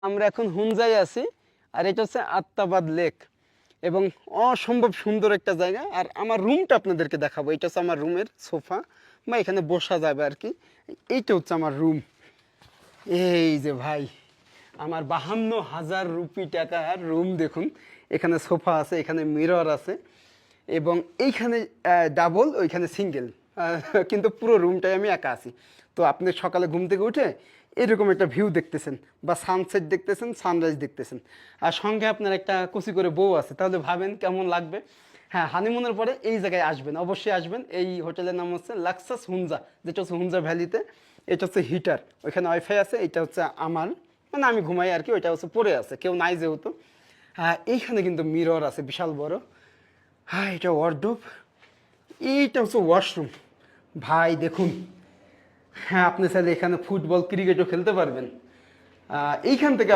আমরা এখন হুমজায় আছি, আর এটা হচ্ছে আত্মাবাদ লেক, এবং অসম্ভব সুন্দর একটা জায়গা। আর আমার রুমটা আপনাদেরকে দেখাবো। এটা হচ্ছে আমার রুমের সোফা, বা এখানে বসা যাবে আর কি। এইটা হচ্ছে আমার রুম। এই যে ভাই, আমার 52,000 টাকার রুম দেখুন। এখানে সোফা আছে, এখানে মিরর আছে, এবং এইখানে ডাবল, ওইখানে সিঙ্গেল, কিন্তু পুরো রুমটাই আমি একা আছি। তো আপনি সকালে ঘুম থেকে উঠে এরকম একটা ভিউ দেখতেছেন, বা সানসেট দেখতেছেন, সানরাইজ দেখতেছেন, আর সঙ্গে আপনার একটা কুচি করে বউ আছে, তাহলে ভাবেন কেমন লাগবে। হ্যাঁ, হানিমুনের পরে এই জায়গায় আসবেন, অবশ্যই আসবেন। এই হোটেলের নাম হচ্ছে লাক্সাস হুনজা, যেটা হচ্ছে হুনজা ভ্যালিতে। এটা হচ্ছে হিটার, ওইখানে ওয়াইফাই আছে। এটা হচ্ছে আমার, মানে আমি ঘুমাই আর কি, ওইটা হচ্ছে পড়ে আছে, কেউ নাই যেহেতু। হ্যাঁ, এইখানে কিন্তু মিরর আছে বিশাল বড়। হ্যাঁ, এটা ওয়ার্ডরোব। এইটা হচ্ছে ওয়াশরুম। ভাই দেখুন, হ্যাঁ, আপনি চাইলে এখানে ফুটবল ক্রিকেটও খেলতে পারবেন। এইখান থেকে